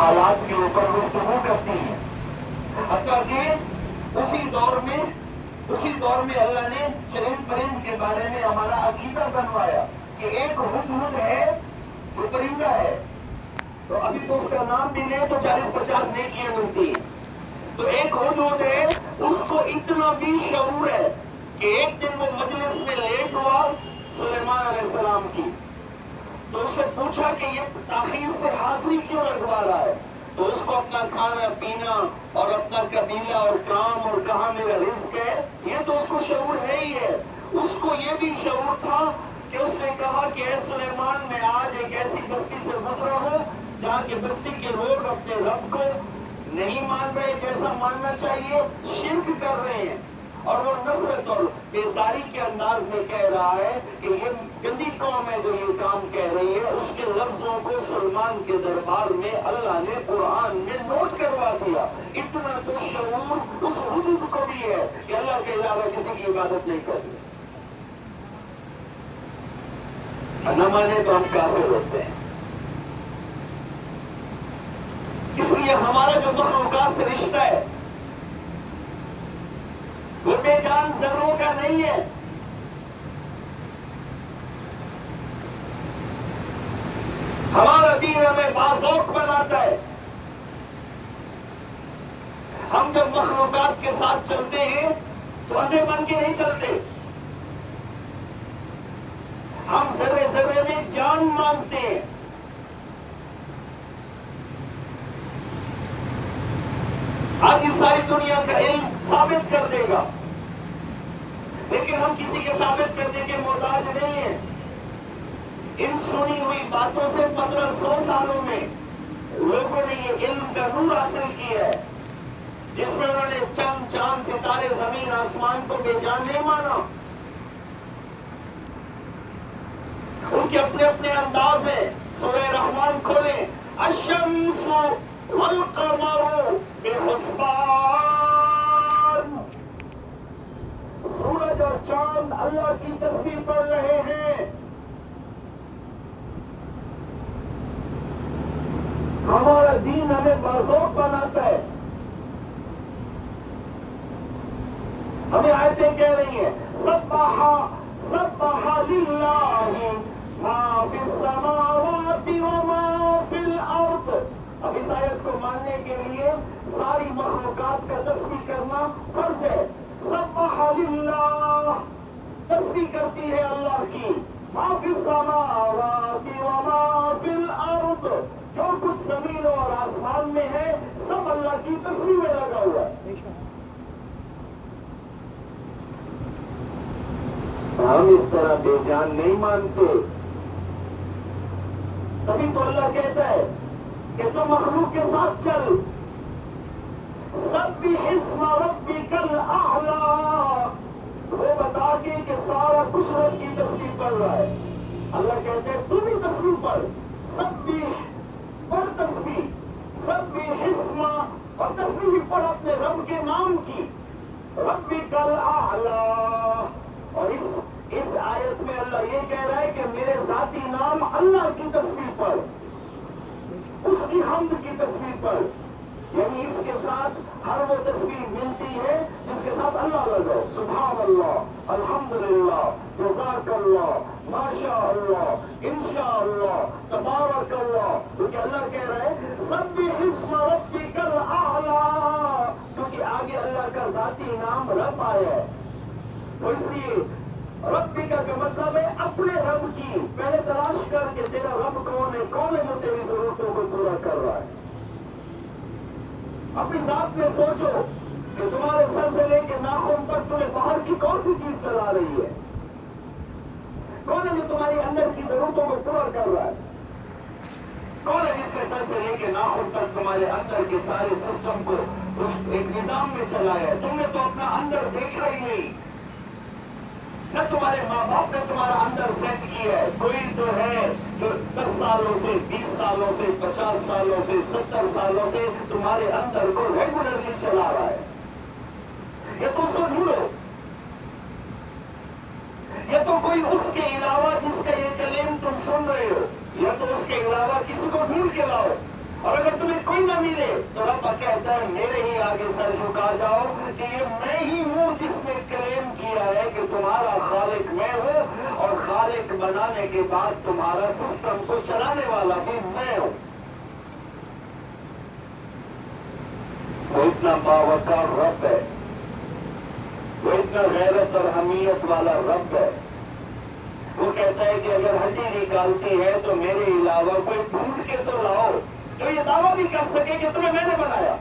حالات کے اوپر گفتگو کرتی ہیں. حتیٰ کہ اسی دور میں اللہ نے چرند پرند کے بارے میں ہمارا عقیدہ بنوایا کہ ایک ہدہد ہے وہ پرندہ ہے. تو ابھی تو اس کا نام بھی لے تو 40-50 نیکیاں ملتی ہیں. تو ایک ہدہد ہے، اس کو اتنا بھی شعور ہے کہ ایک دن وہ مجلس میں لیٹ ہوا سلیمان علیہ السلام کی. تو اس سے پوچھا کہ یہ تاخیر سے حاضری کیوں لگوا رہا ہے. تو اس کو اپنا کھانا پینا اور اپنا قبیلہ اور کام اور کہاں میرا رزق ہے یہ تو اس کو شعور ہے ہی ہے. اس کو یہ بھی شعور تھا کہ اس نے کہا کہ اے سلیمان میں آج ایک ایسی بستی سے گزرا ہوں جہاں کے بستی کے لوگ اپنے رب کو نہیں مان رہے جیسا ماننا چاہیے، شرک کر رہے ہیں. اور وہ نفرت اور بیزاری کے انداز میں کہہ رہا ہے کہ یہ گندی قوم ہے جو یہ کام کہہ رہی ہے. اس کے لفظوں کو سلمان کے دربار میں اللہ نے قرآن میں نوٹ کروا دیا. اتنا تو شعور اس حدود کو بھی ہے کہ اللہ کے علاوہ کسی کی عبادت نہیں کرنی. نہ مانے تو ہم کافر ہوتے ہیں. اس لیے ہمارا جو مخلوقات سے رشتہ ہے وہ بے جان ذروں کا نہیں ہے. ہمارا دین ہمیں باذوق بناتا ہے. ہم جب مخلوقات کے ساتھ چلتے ہیں تو اندھے بن کے نہیں چلتے. ہم ذرے ذرے میں جان مانگتے ہیں. آج اس ساری دنیا کا علم ثابت کر دے گا، لیکن ہم کسی کے ثابت کرنے کے محتاج نہیں ہیں. ان سنی ہوئی باتوں سے 1500 سالوں میں لوگوں نے یہ علم کا نور حاصل کیا ہے جس میں انہوں نے چند چاند ستارے زمین آسمان کو بے جان نہیں مانا. ان کے اپنے اپنے انداز ہیں. سورہ رحمان کھولیں، الشمس والقمر بحسبان. سورج اور چاند اللہ کی تسبیح پڑھ رہے ہیں. ہمارا دین ہمیں باذوق بناتا ہے. ہمیں آیتیں کہہ رہی ہیں سبح للہ ما فی السماوات وما فی الارض. اب اس آیت کو ماننے کے لیے ساری مخلوقات کا تسبیح کرنا فرض ہے. سبح للہ تسبیح کرتی ہے اللہ کی. ما فی السماوات وما فی الارض، جو کچھ زمین اور آسمان میں ہے سب اللہ کی تسبیح میں لگا ہوا ہے. ہم اس طرح بے جان نہیں مانتے. تبھی تو اللہ کہتا ہے کہ تو مخلوق کے ساتھ چل. سبح اسم ربک الاعلی، وہ بتا کے کہ سارا کچھ رب کی تسبیح پڑھ رہا ہے. اللہ کہتے ہیں تم ہی تسبیح پڑھ. سبح پڑھ تسبیح، سبح اسم، اور تسبیح بھی پڑھ اپنے رب کے نام کی، ربک الاعلی. اور اس آیت میں اللہ یہ کہہ رہا ہے کہ میرے ذاتی نام اللہ کی تسبیح پڑھ، اس کی حمد کی تسبیح پڑھ. یعنی اس کے ساتھ ہر وہ تسبیح ملتی ہے جس کے ساتھ اللہ لگاؤ. سبحان اللہ، الحمدللہ، جزاک اللہ، ماشاء اللہ، انشاء اللہ، تبارک اللہ. کیونکہ اللہ کہہ رہا ہے سبح اسم ربک الاعلی، کیونکہ آگے اللہ کا ذاتی نام رب آیا ہے. تو اس لیے ربی کا مطلب ہے اپنے رب کی. پہلے تلاش کر کے تیرا رب کون ہے جو تیری ضرورتوں کو پورا کر رہا ہے. اپنی ذات میں سوچو کہ تمہارے سر سے لے کے ناخن تک تمہیں باہر کی کون سی چیز چلا رہی ہے. کون ہے جو تمہاری اندر کی ضرورتوں کو پورا کر رہا ہے. کون ہے جس کے سر سے لے کے ناخن تک تمہارے اندر کے سارے سسٹم کو ایک نظام میں چلایا ہے. تم نے تو اپنا اندر دیکھا ہی نہیں. نہ تمہارے ماں باپ نے تمہارا اندر سیٹ کیا ہے. کوئی تو ہے جو 10 سالوں سے 20 سالوں سے 50 سالوں سے 70 سالوں سے تمہارے اندر کو ریگولرلی چلا رہا ہے. یا تو اس کو ڈھونڈو، یا تو کوئی اس کے علاوہ جس کا یہ کلیم تم سن رہے ہو، یا تو اس کے علاوہ کسی کو ڈھونڈ کے لاؤ. اور اگر تمہیں کہتا ہے میرے ہی آگے سر جھکا جاؤ کہ یہ میں ہی ہوں جس نے کلیم کیا ہے کہ تمہارا خالق میں ہوں اور خالق بنانے کے بعد تمہارا سسٹم کو چلانے والا بھی میں ہوں. وہ اتنا باوقار رب ہے, وہ اتنا غیرت اور حمیت والا رب ہے. وہ کہتا ہے کہ اگر ہڈی نکالتی ہے تو میرے علاوہ کوئی ڈھونڈ کے تو لاؤ جو یہ دعویٰ بھی کر سکے کہ تمہیں میں نے بنایا.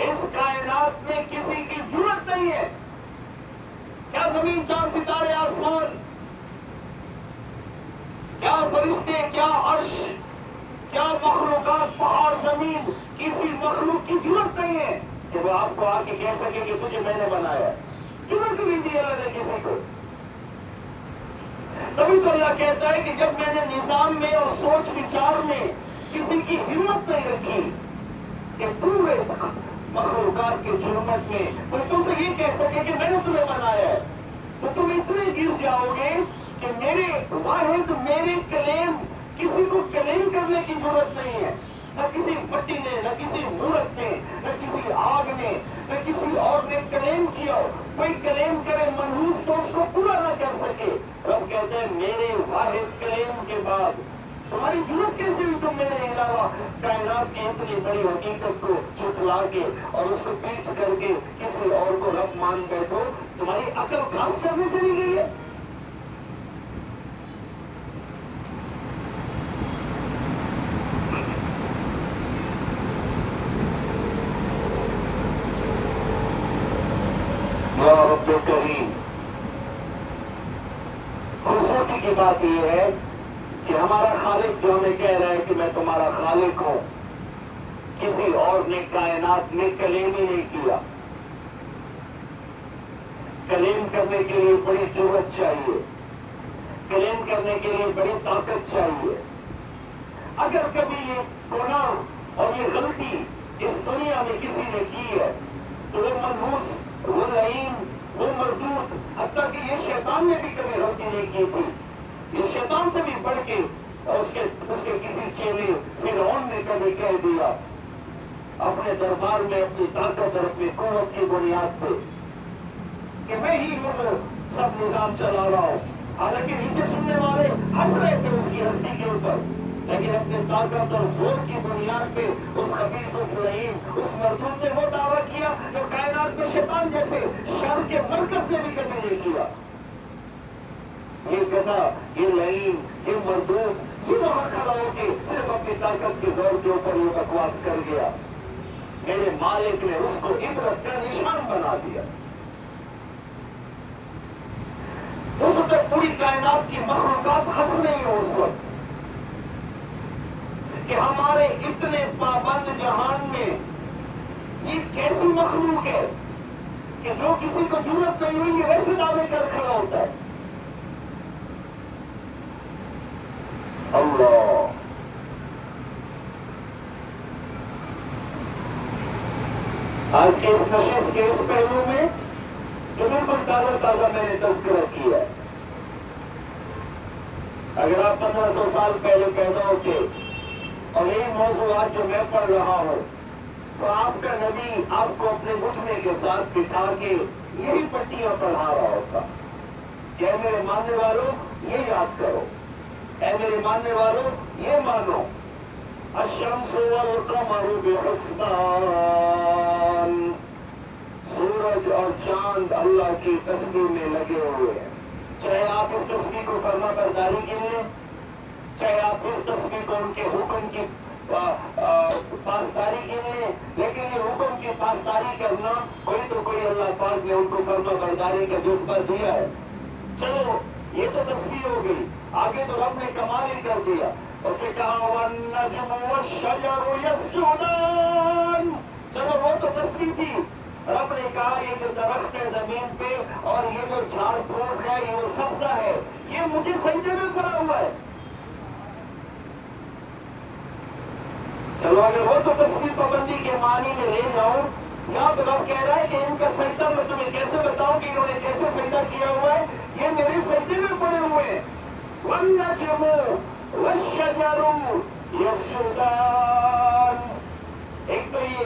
اس کائنات میں کسی کی ضرورت نہیں ہے. کیا زمین چاند ستارے آسمان, کیا فرشتے, کیا عرش, کیا مخلوقات پہاڑ زمین, کسی مخلوق کی ضرورت نہیں ہے کہ وہ آپ کو آ کے کہہ سکے کہ تجھے میں نے بنایا. ضرورت نہیں دی اللہ نے کسی کو. تبھی تو اللہ کہتا ہے کہ جب میں نے نظام میں اور سوچ وچار میں کسی کی ہمت نہیں رکھی کہ پورے مخلوقات کے ظلمت میں کوئی تم سے یہ کہہ سکے کہ میں نے تمہیں بنایا ہے, تو تم اتنے گر جاؤ گے کہ میرے واحد میرے کلیم, کسی کو کلیم کرنے کی ضرورت نہیں ہے. نہ کسی مٹی نے, نہ کسی مورت نے, نہ کسی آگ نے, نہ کسی اور نے کلیم کیا. کوئی کلیم کرے منحوس تو اس کو پورا نہ کر سکے. رب کہتے ہیں میرے واحد کلیم کے بعد تمہاری ضرورت کیسے ہوئی تم میرے علاوہ کائنات کی اتنی بڑی حقیقت کو جھٹلا کے اور اس کو پیچھ کر کے کسی اور کو رب مان بیٹھو. تمہاری عقل گھاس چرنے چلی گئی ہے. رب کریم, خوبصورتی کی بات یہ ہے کہ ہمارا خالق جو ہمیں کہہ رہا ہے کہ میں تمہارا خالق ہوں, کسی اور نے کائنات میں کلیم ہی نہیں کیا. کلیم کرنے کے لیے بڑی ضرورت چاہیے, کلیم کرنے کے لیے بڑی طاقت چاہیے. اگر کبھی یہ گناہ اور یہ غلطی اس دنیا میں کسی نے کی ہے تو وہ منحوس, وہ لعین, وہ مردود, حتیٰ کہ یہ شیطان نے بھی کبھی غلطی نہیں کی تھی. یہ شیطان سے بھی بڑھ کے اس کے کسی چیلے فرعون نے کبھی کہہ دیا اپنے دربار میں اپنی طاقت اور اپنی قوت کی بنیاد پہ کہ میں ہی ہوں, سب نظام چلا رہا ہوں. حالانکہ نیچے سننے والے ہنس رہے تھے اس کی ہستی کے اوپر, لیکن اپنی طاقت اور زور کی بنیاد پہ اس خبیث, اس لعین, اس مردود نے وہ دعویٰ کیا جو کائنات میں شیطان جیسے شر کے مرکز نے بھی کبھی نہیں کیا. یہ گدھا, یہ لعین, یہ مردود, یہ وہاں کھڑا ہو کے صرف اپنی طاقت کے زور کے اوپر یہ بکواس کر گیا. میرے مالک نے اس کو عبرت کا نشان بنا دیا. اس وقت پوری کائنات کی مخلوقات ہنس رہی ہو اس وقت کہ ہمارے اتنے پابند جہان میں یہ کیسی مخلوق ہے کہ جو کسی کو ضرورت نہیں ہوئی یہ ویسے دعوے کر کھڑا ہوتا ہے. اللہ, آج کے اس نشست کے اس پہلو میں جو بالکل تازہ تازہ میں نے تذکرہ کیا ہے, اگر آپ 1500 سال پہلے پیدا ہوتے اور یہی موضوعات جو میں پڑھ رہا ہوں تو آپ کا نبی آپ کو اپنے گھٹنے کے ساتھ بٹھا کے یہی پٹیاں پڑھا رہا ہوتا کہ اے میرے ماننے والوں یہ یاد کرو, اے میرے ماننے والوں یہ مانو, الشمس والقمر بحسبان, سورج اور چاند اللہ کی تسبیح میں لگے ہوئے ہیں. چاہے آپ اس تسبیح کو فرما برداری کے لیے, چاہے آپ اس تسبیح کو ان کے حکم کی پاسداری کے لیے, لیکن یہ حکم کی پاسداری کرنا کوئی اللہ پاک نے ان کو فرما برداری کا جذبہ دیا ہے. چلو یہ تو تسبیح ہو گئی, آگے تو رب نے کمال ہی کر دیا. اس نے کہا وَالنَّجْمُ وَالشَّجَرُ يَسْجُدَانِ, چلو وہ تو تسبیح تھی. رب نے کہا یہ جو درخت ہے زمین پہ اور یہ جو جھاڑ پھوٹ ہے, یہ جو سبزہ ہے, یہ مجھے سجدے میں پڑا ہوا ہے. چلو اگر وہ تو تسبیح پابندی کے معنی میں لے جاؤں, یہاں تو رب کہہ رہا ہے کہ ان کا سجدہ میں تمہیں کیسے بتاؤں کہ انہوں نے کیسے سجدہ کیا ہوا ہے, یہ میرے سجدے میں پڑے ہوئے ہیں. وَالنَّجْمُ وَالشَّجَرُ يَسْجُدَانِ, ایک تو یہ